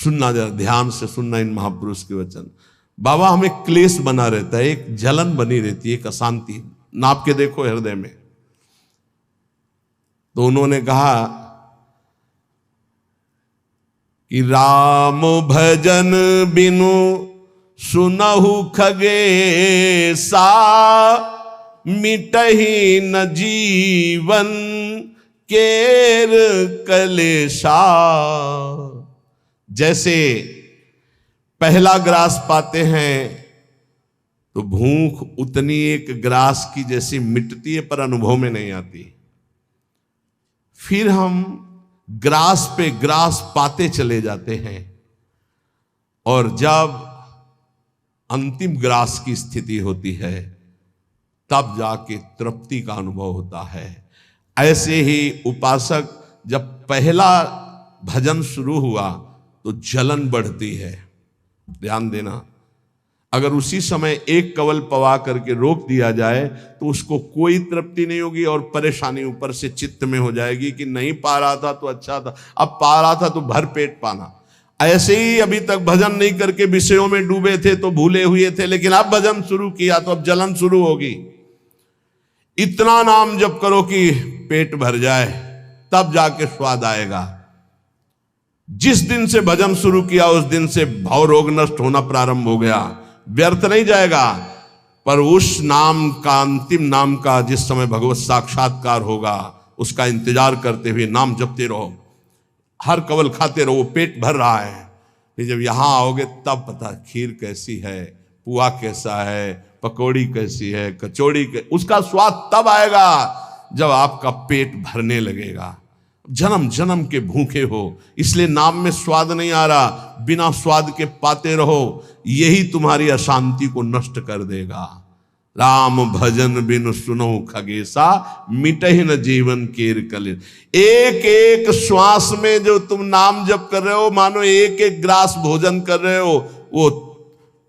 सुनना, जरा ध्यान से सुनना इन महापुरुष के वचन। बाबा, हमें क्लेश बना रहता है, एक जलन बनी रहती है, एक अशांति, नाप के देखो हृदय में। तो उन्होंने कहा कि राम भजन बिनु सुनहु खगेसा, मिटहि न जीवन केर कलेशा। जैसे पहला ग्रास पाते हैं तो भूख उतनी एक ग्रास की जैसी मिटती है, पर अनुभव में नहीं आती। फिर हम ग्रास पे ग्रास पाते चले जाते हैं, और जब अंतिम ग्रास की स्थिति होती है तब जाके तृप्ति का अनुभव होता है। ऐसे ही उपासक, जब पहला भजन शुरू हुआ तो जलन बढ़ती है। ध्यान देना, अगर उसी समय एक कवल पवा करके रोक दिया जाए तो उसको कोई तृप्ति नहीं होगी, और परेशानी ऊपर से चित्त में हो जाएगी कि नहीं पा रहा था तो अच्छा था, अब पा रहा था तो भर पेट पाना। ऐसे ही अभी तक भजन नहीं करके विषयों में डूबे थे तो भूले हुए थे, लेकिन अब भजन शुरू किया तो अब जलन शुरू होगी। इतना नाम जप करो कि पेट भर जाए, तब जाके स्वाद आएगा। जिस दिन से भजन शुरू किया उस दिन से भव रोग नष्ट होना प्रारंभ हो गया, व्यर्थ नहीं जाएगा। पर उस नाम का, अंतिम नाम का, जिस समय भगवत साक्षात्कार होगा उसका इंतजार करते हुए नाम जपते रहो, हर कवल खाते रहो, पेट भर रहा है। फिर जब यहां आओगे तब पता खीर कैसी है, पुआ कैसा है, पकौड़ी कैसी है, कचौड़ी उसका स्वाद तब आएगा जब आपका पेट भरने लगेगा। जन्म जन्म के भूखे हो, इसलिए नाम में स्वाद नहीं आ रहा, बिना स्वाद के पाते रहो, यही तुम्हारी अशांति को नष्ट कर देगा। राम भजन बिनु सुनो खगेसा, मिटहि न जीवन केर कलेश। एक एक श्वास में जो तुम नाम जप कर रहे हो, मानो एक एक ग्रास भोजन कर रहे हो, वो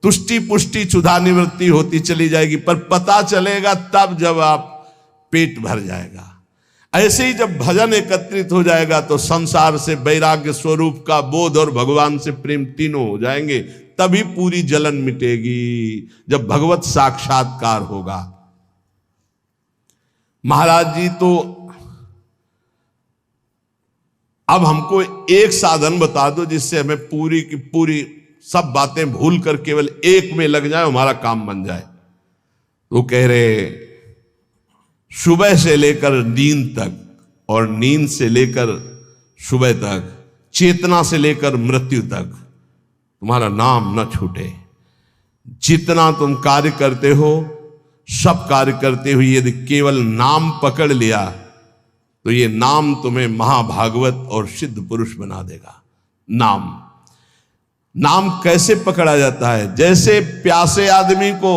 तुष्टि पुष्टि क्षुधा निवृत्ति होती चली जाएगी, पर पता चलेगा तब जब आप पेट भर जाएगा। ऐसे ही जब भजन एकत्रित हो जाएगा तो संसार से वैराग्य स्वरूप का बोध और भगवान से प्रेम तीनों हो जाएंगे, तभी पूरी जलन मिटेगी, जब भगवत साक्षात्कार होगा। महाराज जी तो अब हमको एक साधन बता दो जिससे हमें पूरी की पूरी सब बातें भूल कर केवल एक में लग जाए, हमारा काम बन जाए। तो कह रहे सुबह से लेकर नींद तक, और नींद से लेकर सुबह तक, चेतना से लेकर मृत्यु तक तुम्हारा नाम न छूटे। जितना तुम कार्य करते हो, सब कार्य करते हुए यदि केवल नाम पकड़ लिया तो ये नाम तुम्हें महाभागवत और सिद्ध पुरुष बना देगा। नाम कैसे पकड़ा जाता है? जैसे प्यासे आदमी को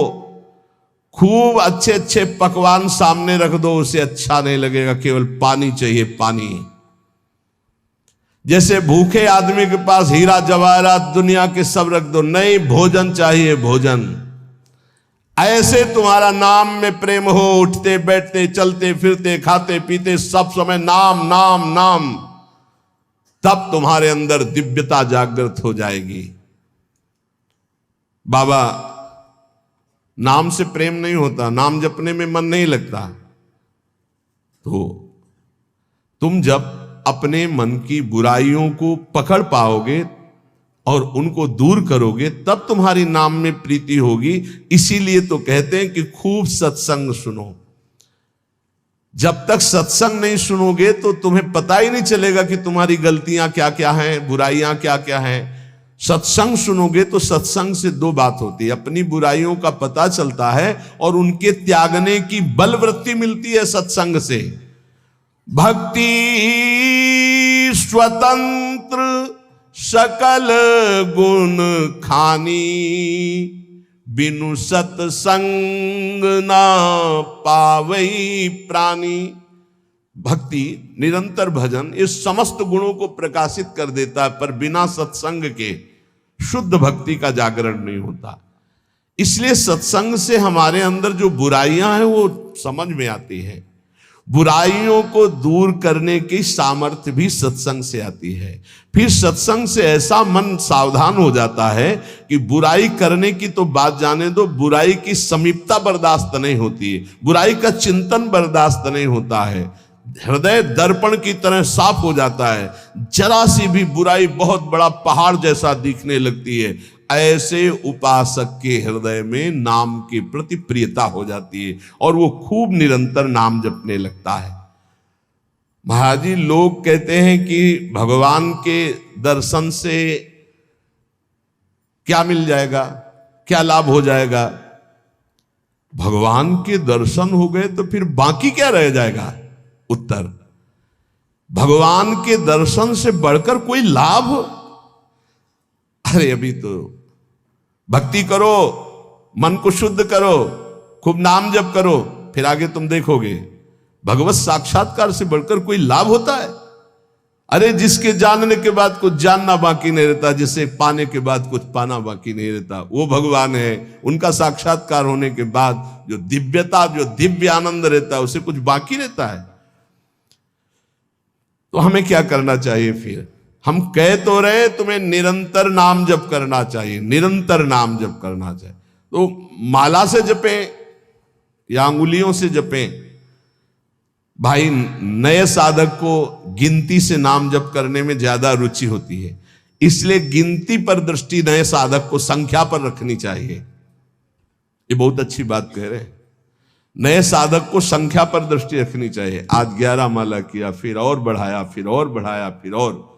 खूब अच्छे अच्छे पकवान सामने रख दो, उसे अच्छा नहीं लगेगा, केवल पानी चाहिए, पानी। जैसे भूखे आदमी के पास हीरा जवाहरात दुनिया के सब रख दो, नहीं, भोजन चाहिए, भोजन। ऐसे तुम्हारा नाम में प्रेम हो, उठते बैठते चलते फिरते खाते पीते सब समय नाम नाम नाम, तब तुम्हारे अंदर दिव्यता जागृत हो जाएगी। बाबा, नाम से प्रेम नहीं होता, नाम जपने में मन नहीं लगता, तो तुम जब अपने मन की बुराइयों को पकड़ पाओगे और उनको दूर करोगे तब तुम्हारी नाम में प्रीति होगी। इसीलिए तो कहते हैं कि खूब सत्संग सुनो। जब तक सत्संग नहीं सुनोगे तो तुम्हें पता ही नहीं चलेगा कि तुम्हारी गलतियां क्या क्या हैं, बुराइयां क्या क्या हैं। सत्संग सुनोगे तो सत्संग से दो बात होती है, अपनी बुराइयों का पता चलता है और उनके त्यागने की बलवृत्ति मिलती है सत्संग से। भक्ति स्वतंत्र सकल गुण खानी, बिनु सत्संग ना पावई प्राणी। भक्ति, निरंतर भजन, इस समस्त गुणों को प्रकाशित कर देता है, पर बिना सत्संग के शुद्ध भक्ति का जागरण नहीं होता। इसलिए सत्संग से हमारे अंदर जो बुराइयां हैं वो समझ में आती हैं, बुराइयों को दूर करने की सामर्थ्य भी सत्संग से आती है। फिर सत्संग से ऐसा मन सावधान हो जाता है कि बुराई करने की तो बात जाने दो, बुराई की समीपता बर्दाश्त नहीं होती है, बुराई का चिंतन बर्दाश्त नहीं होता है। हृदय दर्पण की तरह साफ हो जाता है, जरा सी भी बुराई बहुत बड़ा पहाड़ जैसा दिखने लगती है। ऐसे उपासक के हृदय में नाम के प्रति प्रियता हो जाती है और वो खूब निरंतर नाम जपने लगता है। महाराज जी, लोग कहते हैं कि भगवान के दर्शन से क्या मिल जाएगा, क्या लाभ हो जाएगा। भगवान के दर्शन हो गए तो फिर बाकी क्या रह जाएगा। उत्तर, भगवान के दर्शन से बढ़कर कोई लाभ। अरे अभी तो भक्ति करो, मन को शुद्ध करो, खूब नाम जप करो, फिर आगे तुम देखोगे भगवत साक्षात्कार से बढ़कर कोई लाभ होता है। अरे जिसके जानने के बाद कुछ जानना बाकी नहीं रहता, जिसे पाने के बाद कुछ पाना बाकी नहीं रहता, वो भगवान है। उनका साक्षात्कार होने के बाद जो दिव्यता, जो दिव्य आनंद रहता है, उसे कुछ बाकी रहता है। तो हमें क्या करना चाहिए फिर। हम कह तो रहे तुम्हें निरंतर नाम जप करना चाहिए, निरंतर नाम जप करना चाहिए। तो माला से जपें या अंगुलियों से जपें। भाई, नए साधक को गिनती से नाम जप करने में ज्यादा रुचि होती है, इसलिए गिनती पर दृष्टि नए साधक को संख्या पर रखनी चाहिए। ये बहुत अच्छी बात कह रहे हैं। नए साधक को संख्या पर दृष्टि रखनी चाहिए। आज 11 माला किया, फिर और बढ़ाया, फिर और बढ़ाया, फिर और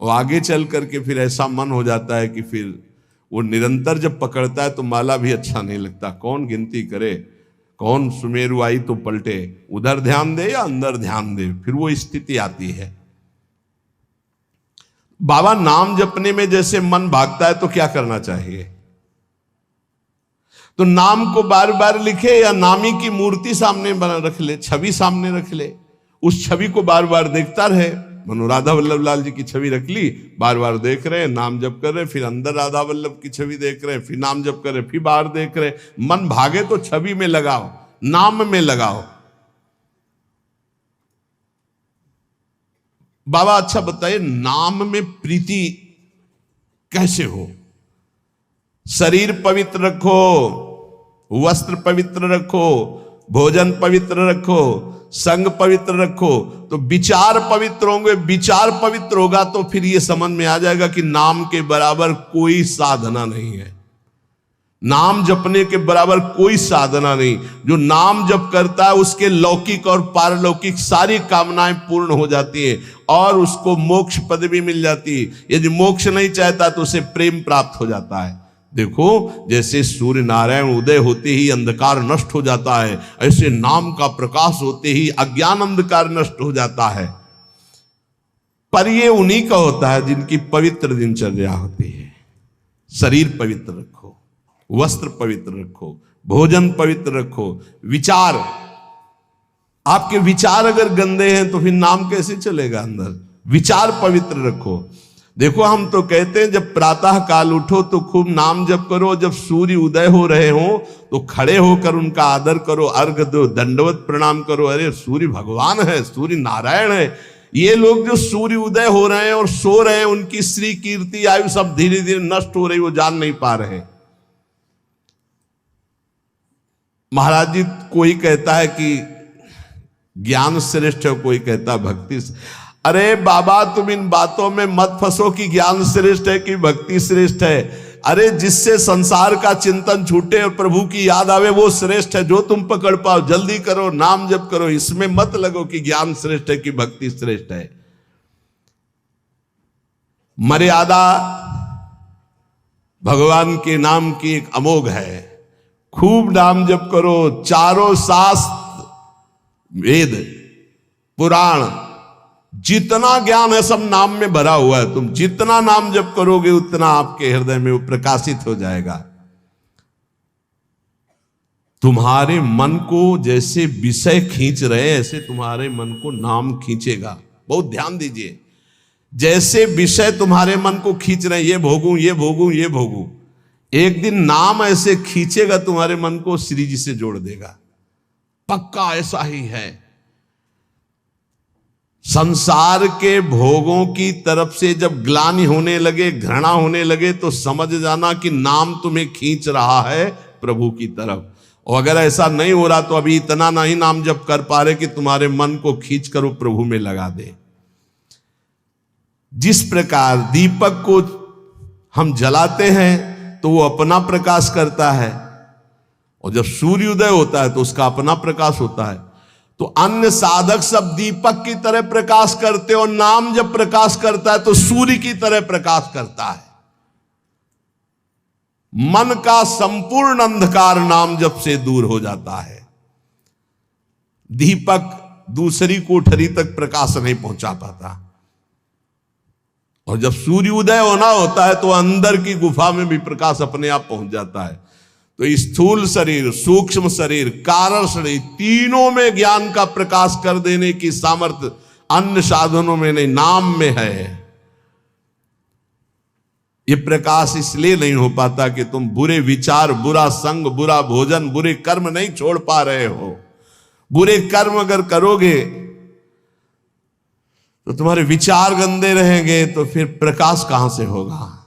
आगे चल करके फिर ऐसा मन हो जाता है कि फिर वो निरंतर जब पकड़ता है तो माला भी अच्छा नहीं लगता। कौन गिनती करे, कौन सुमेरु आई तो पलटे, उधर ध्यान दे या अंदर ध्यान दे, फिर वो स्थिति आती है। बाबा, नाम जपने में जैसे मन भागता है तो क्या करना चाहिए। तो नाम को बार बार लिखे या नामी की मूर्ति सामने बना रख ले, छवि सामने रख ले, उस छवि को बार बार देखता रहे। मनो राधा वल्लभ लाल जी की छवि रख ली, बार बार देख रहे हैं, नाम जप कर रहे हैं, फिर अंदर राधा वल्लभ की छवि देख रहे हैं, फिर नाम जप कर रहे हैं, फिर बाहर देख रहे हैं। मन भागे तो छवि में लगाओ, नाम में लगाओ। बाबा, अच्छा बताइए, नाम में प्रीति कैसे हो। शरीर पवित्र रखो, वस्त्र पवित्र रखो, भोजन पवित्र रखो, संग पवित्र रखो, तो विचार पवित्र होंगे। विचार पवित्र होगा तो फिर ये समझ में आ जाएगा कि नाम के बराबर कोई साधना नहीं है। नाम जपने के बराबर कोई साधना नहीं। जो नाम जप करता है उसके लौकिक और पारलौकिक सारी कामनाएं पूर्ण हो जाती हैं और उसको मोक्ष पदवी मिल जाती है। यदि मोक्ष नहीं चाहता तो उसे प्रेम प्राप्त हो जाता है। देखो, जैसे सूर्य नारायण उदय होते ही अंधकार नष्ट हो जाता है, ऐसे नाम का प्रकाश होते ही अज्ञान अंधकार नष्ट हो जाता है। पर ये उन्हीं का होता है जिनकी पवित्र दिनचर्या होती है। शरीर पवित्र रखो, वस्त्र पवित्र रखो, भोजन पवित्र रखो, विचार, आपके विचार अगर गंदे हैं तो फिर नाम कैसे चलेगा अंदर। विचार पवित्र रखो। देखो, हम तो कहते हैं जब प्रातः काल उठो तो खूब नाम जप करो, जब सूर्य उदय हो रहे हो तो खड़े होकर उनका आदर करो, अर्घ दो, दंडवत प्रणाम करो। अरे सूर्य भगवान है, सूर्य नारायण है। ये लोग जो सूर्य उदय हो रहे हैं और सो रहे हैं, उनकी श्री कीर्ति आयु सब धीरे धीरे नष्ट हो रही, वो जान नहीं पा रहे। महाराज जी, कोई कहता है कि ज्ञान श्रेष्ठ है, कोई कहता है भक्ति। अरे बाबा, तुम इन बातों में मत फंसो कि ज्ञान श्रेष्ठ है कि भक्ति श्रेष्ठ है। अरे जिससे संसार का चिंतन छूटे और प्रभु की याद आवे वो श्रेष्ठ है। जो तुम पकड़ पाओ, जल्दी करो, नाम जप करो। इसमें मत लगो कि ज्ञान श्रेष्ठ है कि भक्ति श्रेष्ठ है। मर्यादा भगवान के नाम की एक अमोघ है। खूब नाम जप करो। चारों शास्त्र, वेद, पुराण, जितना ज्ञान है सब नाम में भरा हुआ है। तुम जितना नाम जप करोगे उतना आपके हृदय में वो प्रकाशित हो जाएगा। तुम्हारे मन को जैसे विषय खींच रहे ऐसे तुम्हारे मन को नाम खींचेगा। बहुत ध्यान दीजिए, जैसे विषय तुम्हारे मन को खींच रहे हैं, ये भोगूं, ये भोगूं, ये भोगूं, एक दिन नाम ऐसे खींचेगा तुम्हारे मन को, श्री जी से जोड़ देगा। पक्का ऐसा ही है। संसार के भोगों की तरफ से जब ग्लानि होने लगे, घृणा होने लगे, तो समझ जाना कि नाम तुम्हें खींच रहा है प्रभु की तरफ। और अगर ऐसा नहीं हो रहा तो अभी इतना नहीं नाम जप कर पा रहे कि तुम्हारे मन को खींच कर वो प्रभु में लगा दे। जिस प्रकार दीपक को हम जलाते हैं तो वो अपना प्रकाश करता है, और जब सूर्योदय होता है तो उसका अपना प्रकाश होता है। तो अन्य साधक सब दीपक की तरह प्रकाश करते, और नाम जब प्रकाश करता है तो सूर्य की तरह प्रकाश करता है। मन का संपूर्ण अंधकार नाम जप से दूर हो जाता है। दीपक दूसरी कोठरी तक प्रकाश नहीं पहुंचा पाता, और जब सूर्योदय होना होता है तो अंदर की गुफा में भी प्रकाश अपने आप पहुंच जाता है। तो स्थूल शरीर, सूक्ष्म शरीर, कारण शरीर, तीनों में ज्ञान का प्रकाश कर देने की सामर्थ्य अन्य साधनों में नहीं, नाम में है। ये प्रकाश इसलिए नहीं हो पाता कि तुम बुरे विचार, बुरा संग, बुरा भोजन, बुरे कर्म नहीं छोड़ पा रहे हो। बुरे कर्म अगर करोगे तो तुम्हारे विचार गंदे रहेंगे, तो फिर प्रकाश कहां से होगा।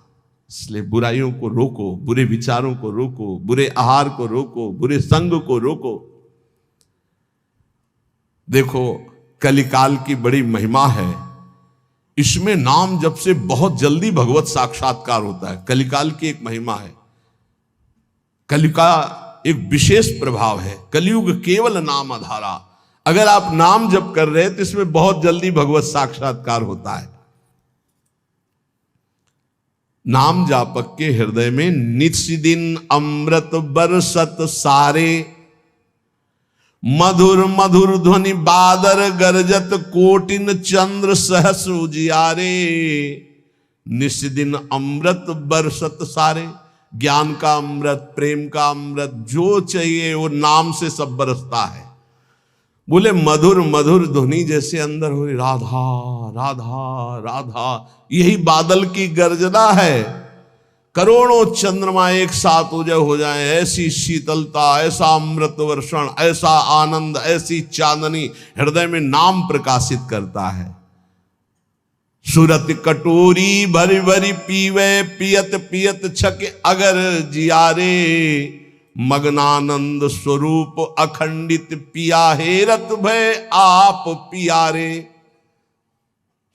इसलिए बुराइयों को रोको, बुरे विचारों को रोको, बुरे आहार को रोको, बुरे संग को रोको। देखो, कलिकाल की बड़ी महिमा है, इसमें नाम जप से बहुत जल्दी भगवत साक्षात्कार होता है। कलिकाल की एक महिमा है, कलि का एक विशेष प्रभाव है। कलयुग केवल नाम आधारा। अगर आप नाम जप कर रहे हैं तो इसमें बहुत जल्दी भगवत साक्षात्कार होता है। नाम जापक के हृदय में नित्य दिन अमृत बरसत सारे, मधुर मधुर ध्वनि बादर गरजत, कोटिन चंद्र सहस उजियारे। नित्य दिन अमृत बरसत सारे, ज्ञान का अमृत, प्रेम का अमृत, जो चाहिए वो नाम से सब बरसता है। बोले मधुर मधुर ध्वनि जैसे अंदर हो, राधा राधा राधा, यही बादल की गर्जना है। करोड़ों चंद्रमा एक साथ उदय हो जाए, ऐसी शीतलता, ऐसा अमृत वर्षण, ऐसा आनंद, ऐसी चांदनी हृदय में नाम प्रकाशित करता है। सुरत कटोरी भरी भरी पीवे, पियत पियत छक अगर जियारे। मग्नानंद स्वरूप अखंडित पिया हेरत भय आप पियारे।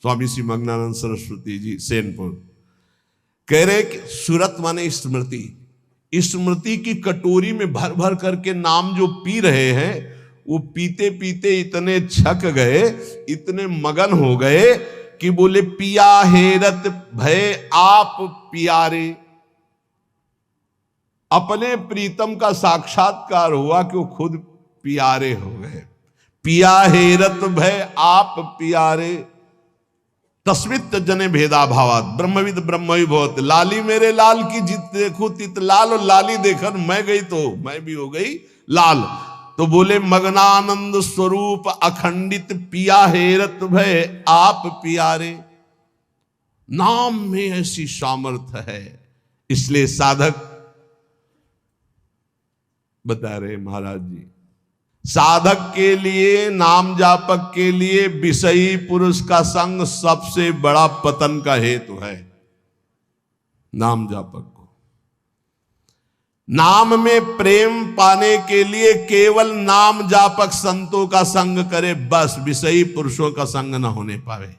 स्वामी श्री मग्नानंद सरस्वती जी सेनपुर कह रहे कि सुरत माने स्मृति, स्मृति की कटोरी में भर भर करके नाम जो पी रहे हैं, वो पीते पीते इतने छक गए, इतने मगन हो गए कि बोले पिया हेरत भय आप पियारे। अपने प्रीतम का साक्षात्कार हुआ कि वो खुद प्यारे हो गए। पिया हेरत भय आप प्यारे, तस्मित जने भेदा भावात, ब्रह्मविद ब्रह्मवि भवत। लाली मेरे लाल की जित देखो तित लाल, और लाली देखकर मैं गई तो मैं भी हो गई लाल। तो बोले मग्नानंद स्वरूप अखंडित पिया हेरत भय आप प्यारे। नाम में ऐसी सामर्थ्य है, इसलिए साधक बता रहे महाराज जी, साधक के लिए, नाम जापक के लिए विषयी पुरुष का संग सबसे बड़ा पतन का हेतु है। नाम जापक को नाम में प्रेम पाने के लिए केवल नाम जापक संतों का संग करे, बस विषयी पुरुषों का संग न होने पावे।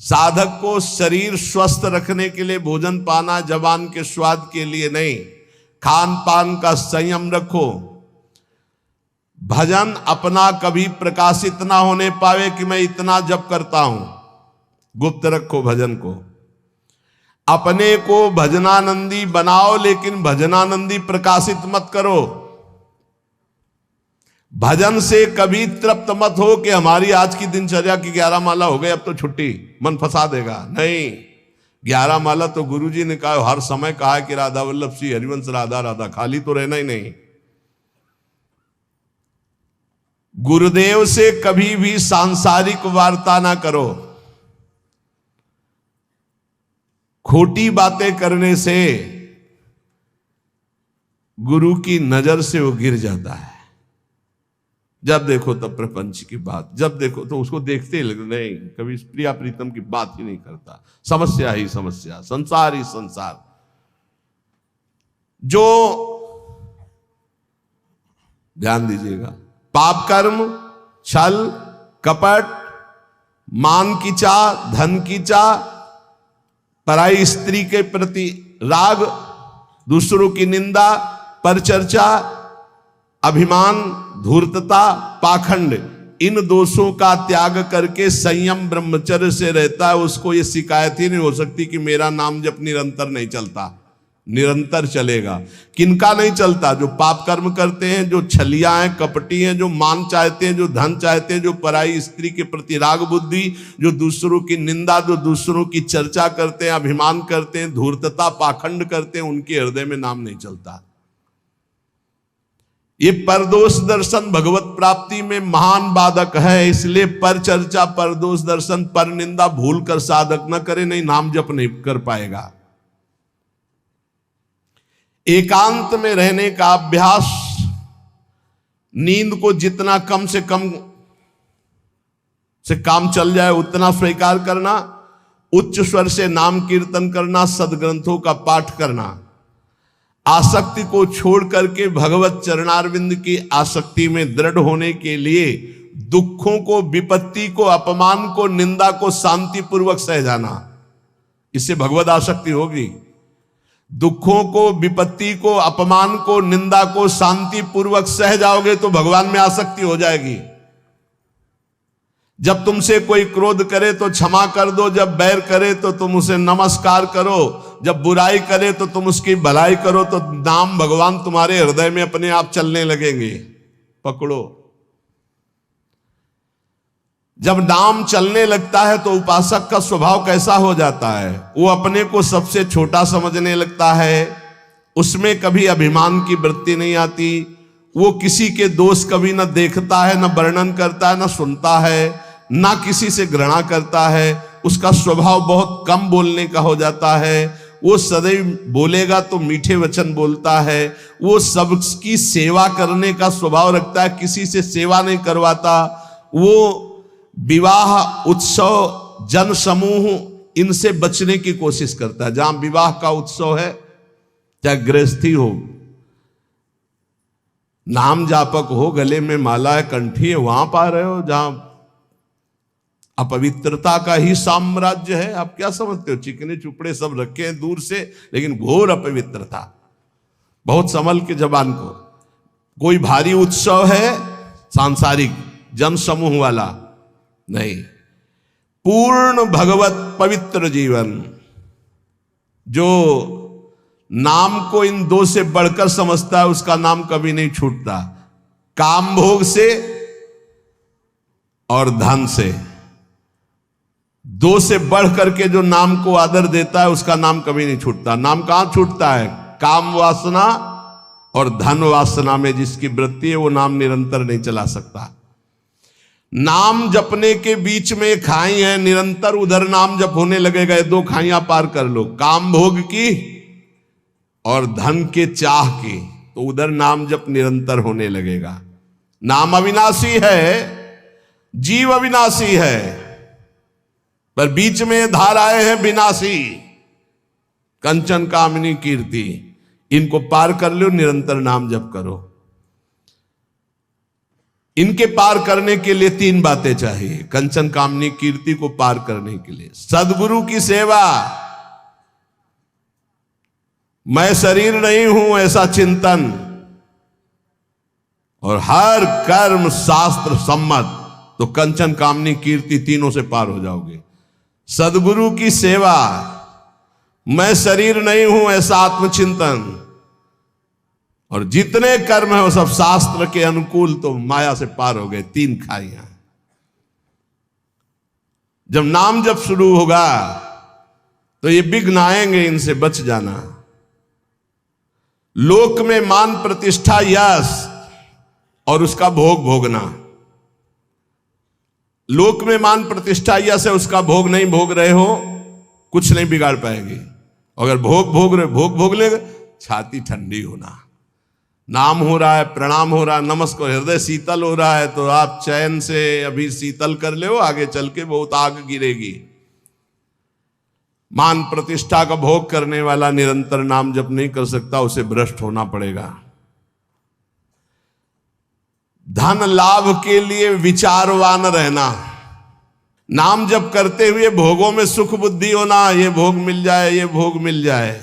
साधक को शरीर स्वस्थ रखने के लिए भोजन पाना जबान के स्वाद के लिए नहीं, खान पान का संयम रखो। भजन अपना कभी प्रकाशित ना होने पावे कि मैं इतना जप करता हूं, गुप्त रखो भजन को। अपने को भजनानंदी बनाओ, लेकिन भजनानंदी प्रकाशित मत करो। भजन से कभी तृप्त मत हो कि हमारी आज की दिनचर्या की 11 माला हो गई, अब तो छुट्टी, मन फंसा देगा। नहीं, 11 माला तो गुरुजी ने कहा, हर समय कहा है कि राधा वल्लभ श्री हरिवंश राधा राधा, खाली तो रहना ही नहीं। गुरुदेव से कभी भी सांसारिक वार्ता ना करो। खोटी बातें करने से गुरु की नजर से वो गिर जाता है। जब देखो तब प्रपंच की बात, जब देखो तो उसको देखते ही लग नहीं, कभी प्रिया प्रीतम की बात ही नहीं करता, समस्या ही समस्या, संसार ही संसार। जो ध्यान दीजिएगा, पाप कर्म, छल कपट, मान की चाह, धन की चाह, पराई स्त्री के प्रति राग, दूसरों की निंदा, परचर्चा, अभिमान, धूर्तता, पाखंड, इन दोषों का त्याग करके संयम ब्रह्मचर्य से रहता है, उसको ये शिकायत ही नहीं हो सकती कि मेरा नाम जब निरंतर नहीं चलता। निरंतर चलेगा। किनका नहीं चलता? जो पाप कर्म करते हैं, जो छलिया हैं, कपटी हैं, जो मान चाहते हैं, जो धन चाहते हैं, जो पराई स्त्री के प्रति राग बुद्धि, जो दूसरों की निंदा, जो दूसरों की चर्चा करते हैं, अभिमान करते हैं, धूर्तता, पाखंड करते हैं, उनके हृदय में नाम नहीं चलता। ये परदोष दर्शन भगवत प्राप्ति में महान बाधक है। इसलिए पर चर्चा, परदोष दर्शन, पर निंदा भूल कर साधक न करे, नहीं नाम जप नहीं कर पाएगा। एकांत में रहने का अभ्यास, नींद को जितना कम से कम से काम चल जाए उतना स्वीकार करना, उच्च स्वर से नाम कीर्तन करना, सदग्रंथों का पाठ करना, आसक्ति को छोड़ करके भगवत चरणारविंद की आसक्ति में दृढ़ होने के लिए दुखों को, विपत्ति को, अपमान को, निंदा को शांतिपूर्वक सह जाना, इससे भगवत आसक्ति होगी। दुखों को, विपत्ति को, अपमान को, निंदा को शांतिपूर्वक सह जाओगे तो भगवान में आसक्ति हो जाएगी। जब तुमसे कोई क्रोध करे तो क्षमा कर दो, जब बैर करे तो तुम उसे नमस्कार करो, जब बुराई करे तो तुम उसकी भलाई करो, तो नाम भगवान तुम्हारे हृदय में अपने आप चलने लगेंगे। पकड़ो। जब नाम चलने लगता है तो उपासक का स्वभाव कैसा हो जाता है? वो अपने को सबसे छोटा समझने लगता है, उसमें कभी अभिमान की वृत्ति नहीं आती, वो किसी के दोष कभी न देखता है, न वर्णन करता है, न सुनता है, ना किसी से घृणा करता है। उसका स्वभाव बहुत कम बोलने का हो जाता है। वो सदैव बोलेगा तो मीठे वचन बोलता है। वो सबकी सेवा करने का स्वभाव रखता है, किसी से सेवा नहीं करवाता। वो विवाह, उत्सव, जन समूह, इनसे बचने की कोशिश करता है। जहां विवाह का उत्सव है, चाहे गृहस्थी हो, नाम जापक हो, गले में माला है, कंठी है, वहां पा रहे हो जहां अपवित्रता का ही साम्राज्य है। आप क्या समझते हो? चिकने चुपड़े सब रखे हैं दूर से, लेकिन घोर अपवित्रता। बहुत संभल के जबान को। कोई भारी उत्सव है सांसारिक जन समूह वाला नहीं, पूर्ण भगवत पवित्र जीवन। जो नाम को इन दो से बढ़कर समझता है, उसका नाम कभी नहीं छूटता। काम भोग से और धन से, दो से बढ़ करके जो नाम को आदर देता है, उसका नाम कभी नहीं छूटता। नाम कहां छूटता है? काम वासना और धन वासना में जिसकी वृत्ति है, वो नाम निरंतर नहीं चला सकता। नाम जपने के बीच में खाई है, निरंतर उधर नाम जप होने लगेगा। दो खाइयां पार कर लो, काम भोग की और धन के चाह की, तो उधर नाम जप निरंतर होने लगेगा। नाम अविनाशी है, जीव अविनाशी है, पर बीच में धाराएं हैं विनाशी। कंचन, कामिनी, कीर्ति, इनको पार कर लो, निरंतर नाम जप करो। इनके पार करने के लिए तीन बातें चाहिए। कंचन, कामनी, कीर्ति को पार करने के लिए सदगुरु की सेवा, मैं शरीर नहीं हूं ऐसा चिंतन, और हर कर्म शास्त्र सम्मत, तो कंचन, कामनी, कीर्ति तीनों से पार हो जाओगे। सदगुरु की सेवा, मैं शरीर नहीं हूं ऐसा आत्मचिंतन, और जितने कर्म है वो सब शास्त्र के अनुकूल, तो माया से पार हो गए। तीन खाइयां। जब नाम जब शुरू होगा तो ये विघ्न आएंगे, इनसे बच जाना। लोक में मान, प्रतिष्ठा, यश और उसका भोग भोगना। लोक में मान, प्रतिष्ठा, यश है, उसका भोग नहीं भोग रहे हो, कुछ नहीं बिगाड़ पाएंगे। अगर भोग भोग रहे, भोग भोग लेगा, छाती ठंडी होना, नाम हो रहा है, प्रणाम हो रहा है, नमस्कार, हृदय शीतल हो रहा है, तो आप चैन से अभी शीतल कर ले, आगे चल के बहुत आग गिरेगी। मान प्रतिष्ठा का भोग करने वाला निरंतर नाम जप नहीं कर सकता, उसे भ्रष्ट होना पड़ेगा। धन लाभ के लिए विचारवान रहना, नाम जप करते हुए भोगों में सुख बुद्धि होना, ये भोग मिल जाए, ये भोग मिल जाए।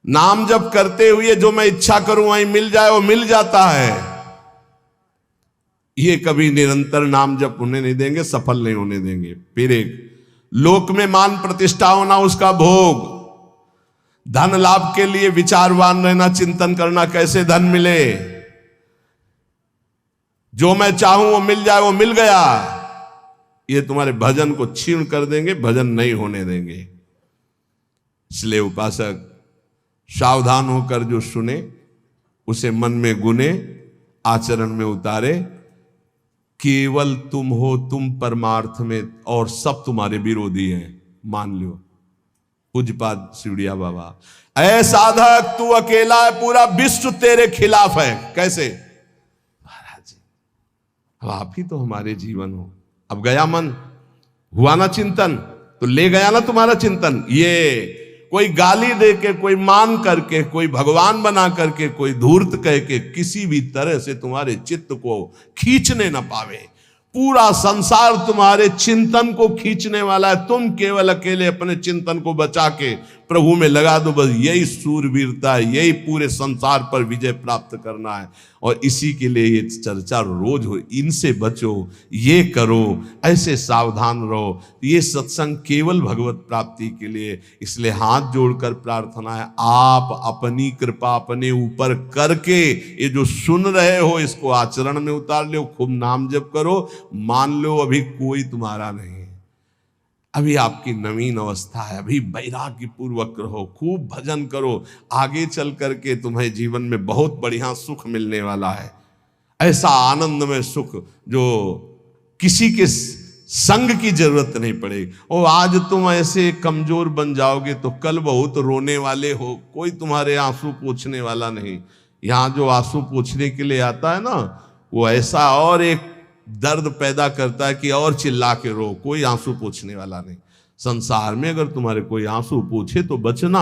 नाम जप करते हुए जो मैं इच्छा करूं वही मिल जाए, वो मिल जाता है। ये कभी निरंतर नाम जप होने नहीं देंगे, सफल नहीं होने देंगे। फिर एक लोक में मान प्रतिष्ठा होना, उसका भोग। धन लाभ के लिए विचारवान रहना, चिंतन करना कैसे धन मिले, जो मैं चाहूं वो मिल जाए, वो मिल गया। ये तुम्हारे भजन को क्षीण कर देंगे, भजन नहीं होने देंगे। इसलिए उपासक सावधान होकर जो सुने उसे मन में गुने, आचरण में उतारे। केवल तुम हो, तुम परमार्थ में, और सब तुम्हारे विरोधी हैं, मान लो। पूज्यपाद शिवड़िया बाबा, ऐ साधक तू अकेला है, पूरा विश्व तेरे खिलाफ है। कैसे महाराज जी, अब आप ही तो हमारे जीवन हो। अब गया मन, हुआ ना चिंतन, तो ले गया ना तुम्हारा चिंतन। ये कोई गाली दे के, कोई मान करके, कोई भगवान बना करके, कोई धूर्त कह के किसी भी तरह से तुम्हारे चित्त को खींचने न पावे। पूरा संसार तुम्हारे चिंतन को खींचने वाला है, तुम केवल अकेले अपने चिंतन को बचा के प्रभु में लगा दो। बस यही सूरवीरता है, यही पूरे संसार पर विजय प्राप्त करना है। और इसी के लिए ये चर्चा रोज हो, इनसे बचो, ये करो, ऐसे सावधान रहो। ये सत्संग केवल भगवत प्राप्ति के लिए। इसलिए हाथ जोड़कर प्रार्थना है, आप अपनी कृपा अपने ऊपर करके ये जो सुन रहे हो इसको आचरण में उतार लो। खूब नाम जप करो। मान लो अभी कोई तुम्हारा नहीं, अभी आपकी नवीन अवस्था है, अभी वैराग्य पूर्वक रहो, खूब भजन करो। आगे चल करके तुम्हें जीवन में बहुत बढ़िया सुख मिलने वाला है। ऐसा आनंद में सुख जो किसी के संग की जरूरत नहीं पड़ेगी। और आज तुम ऐसे कमजोर बन जाओगे तो कल बहुत रोने वाले हो, कोई तुम्हारे आंसू पोंछने वाला नहीं। यहाँ जो आंसू पोंछने के लिए आता है ना, वो ऐसा और एक दर्द पैदा करता है कि और चिल्ला के रो, कोई आंसू पोंछने वाला नहीं। संसार में अगर तुम्हारे कोई आंसू पोंछे तो बचना,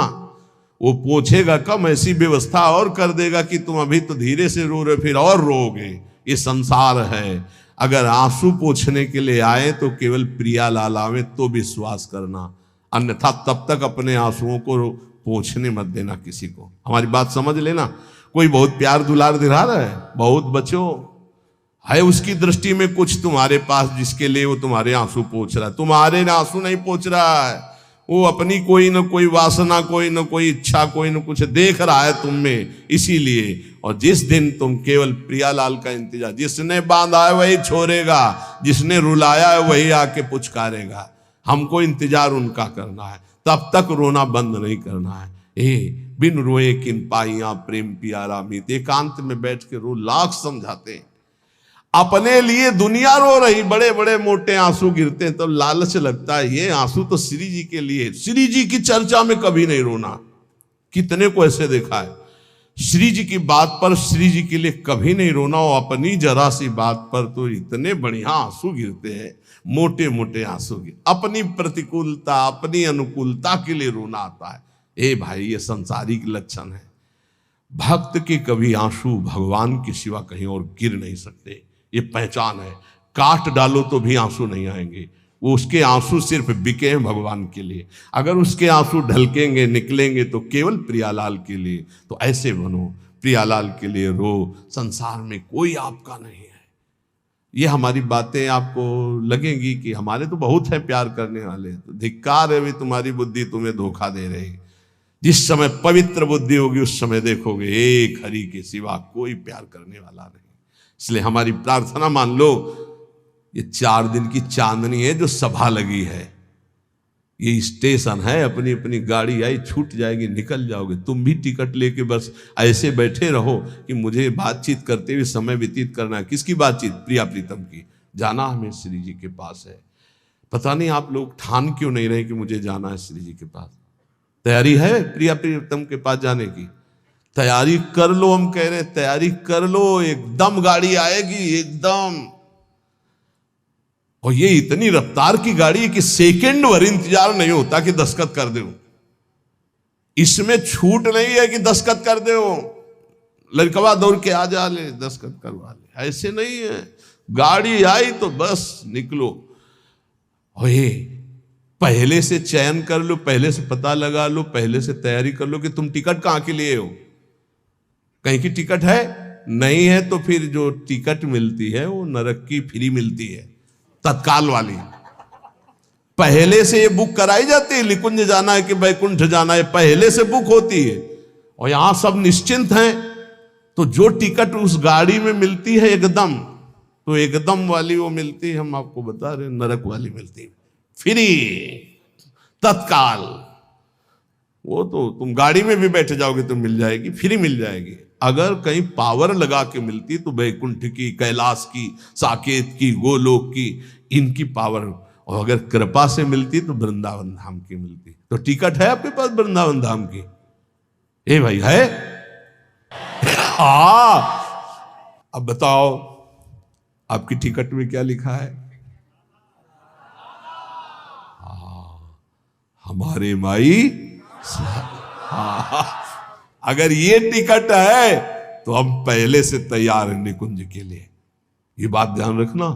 वो पोंछेगा कम, ऐसी व्यवस्था और कर देगा कि तुम अभी तो धीरे से रो रहे, फिर और रोगे। ये संसार है। अगर आंसू पोंछने के लिए आए तो केवल प्रियालाल आवे तो विश्वास करना, अन्यथा तब तक अपने आंसुओं को पोंछने मत देना किसी को। हमारी बात समझ लेना। कोई बहुत प्यार दुलार दिला रहा है, बहुत बचो, है उसकी दृष्टि में कुछ तुम्हारे पास जिसके लिए वो तुम्हारे आंसू पोंछ रहा है। तुम्हारे आंसू नहीं पोंछ रहा है, वो अपनी कोई न कोई वासना, कोई न कोई इच्छा, कोई न कुछ देख रहा है तुम में, इसीलिए। और जिस दिन तुम केवल प्रियालाल का इंतजार, जिसने बांधा है वही छोड़ेगा, जिसने रुलाया है वही आके पुचकारेगा। हमको इंतजार उनका करना है, तब तक रोना बंद नहीं करना है। बिन रोए किन पाइया प्रेम प्यारा मीत, एकांत में बैठ के रो, लाख समझाते हैं। अपने लिए दुनिया रो रही, बड़े बड़े मोटे आंसू गिरते हैं, तब लालच लगता है ये आंसू तो श्री जी के लिए। श्री जी की चर्चा में कभी नहीं रोना। कितने को ऐसे देखा है, श्री जी की बात पर, श्री जी के लिए कभी नहीं रोना। और अपनी जरा सी बात पर तो इतने बढ़िया आंसू गिरते हैं, मोटे मोटे आंसू गिर। अपनी प्रतिकूलता, अपनी अनुकूलता के लिए रोना आता है। ए भाई, ये संसारिक लक्षण है। भक्त के कभी आंसू भगवान के सिवा कहीं और गिर नहीं सकते, ये पहचान है। काट डालो तो भी आंसू नहीं आएंगे, वो उसके आंसू सिर्फ बिके हैं भगवान के लिए। अगर उसके आंसू ढलकेंगे, निकलेंगे तो केवल प्रियालाल के लिए। तो ऐसे बनो, प्रियालाल के लिए रो। संसार में कोई आपका नहीं है। ये हमारी बातें आपको लगेंगी कि हमारे तो बहुत है प्यार करने वाले, तो धिक्कार है भी तुम्हारी बुद्धि तुम्हें धोखा दे रही। जिस समय पवित्र बुद्धि होगी उस समय देखोगे एक हरि के सिवा कोई प्यार करने वाला नहीं। इसलिए हमारी प्रार्थना मान लो, ये 4 दिन की चांदनी है जो सभा लगी है, ये स्टेशन है। अपनी अपनी गाड़ी आई, छूट जाएगी, निकल जाओगे। तुम भी टिकट लेके बस ऐसे बैठे रहो कि मुझे बातचीत करते हुए समय व्यतीत करना है। किसकी बातचीत? प्रिया प्रीतम की। जाना हमें श्री जी के पास है। पता नहीं आप लोग ठान क्यों नहीं रहे कि मुझे जाना है श्री जी के पास। तैयारी है प्रिया प्रीतम के पास जाने की? तैयारी कर लो, हम कह रहे हैं तैयारी कर लो, एकदम गाड़ी आएगी एकदम। और ये इतनी रफ्तार की गाड़ी है कि सेकंड भर इंतजार नहीं होता कि दस्तखत कर दो। इसमें छूट नहीं है कि दस्तखत कर दो, लड़कवा दौड़ के आ जा ले दस्तखत करवा ले, ऐसे नहीं है। गाड़ी आई तो बस निकलो। और ये पहले से चयन कर लो, पहले से पता लगा लो, पहले से तैयारी कर लो कि तुम टिकट कहां के लिए हो। कहीं की टिकट है, नहीं है तो फिर जो टिकट मिलती है वो नरक की फ्री मिलती है, तत्काल वाली। पहले से ये बुक कराई जाती है, निकुंज जाना है कि बैकुंठ जाना है, पहले से बुक होती है। और यहां सब निश्चिंत हैं, तो जो टिकट उस गाड़ी में मिलती है एकदम, तो एकदम वाली वो मिलती है, हम आपको बता रहे, नरक वाली मिलती है फ्री, तत्काल। वो तो तुम गाड़ी में भी बैठ जाओगे तो मिल जाएगी, फ्री मिल जाएगी। अगर कहीं पावर लगा के मिलती तो बैकुंठ की, कैलाश की, साकेत की, गोलोक की, इनकी पावर। और अगर कृपा से मिलती तो वृंदावन धाम की मिलती। तो टिकट है आपके पास वृंदावन धाम की? ए भाई है? हाँ, अब बताओ आपकी टिकट में क्या लिखा है? हमारे माई। हाँ, अगर ये टिकट है तो हम पहले से तैयार हैं निकुंज के लिए। ये बात ध्यान रखना।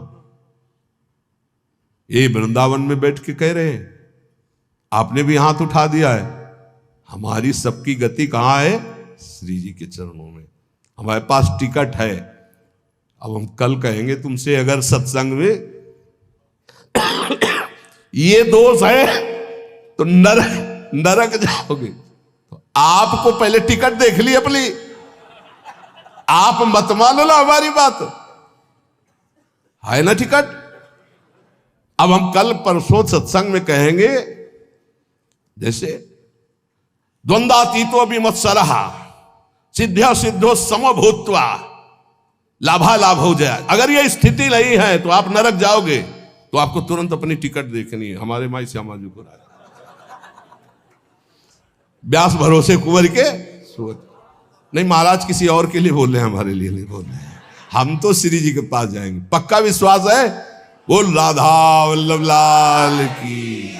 ये वृंदावन में बैठ के कह रहे हैं, आपने भी हाथ उठा दिया है। हमारी सबकी गति कहां है? श्री जी के चरणों में। हमारे पास टिकट है। अब हम कल कहेंगे तुमसे, अगर सत्संग में ये दोष है तो नरक जाओगे। तो आपको पहले टिकट देख ली अपनी, आप मत मानो ना हमारी बात, है ना टिकट। अब हम कल परसों सत्संग में कहेंगे, जैसे द्वंद्वातीतो विमत्सरः सिद्ध्या सिद्धो समभूत्वा लाभालाभ हो जाए। अगर ये स्थिति नहीं है तो आप नरक जाओगे। तो आपको तुरंत अपनी टिकट देखनी है। हमारे माई श्यामा जी को व्यास भरोसे कुंवर के सोच नहीं, महाराज किसी और के लिए बोल रहे हैं, हमारे लिए नहीं बोल रहे हैं। हम तो श्री जी के पास जाएंगे, पक्का विश्वास है। बोल राधा वल्लभ लाल की।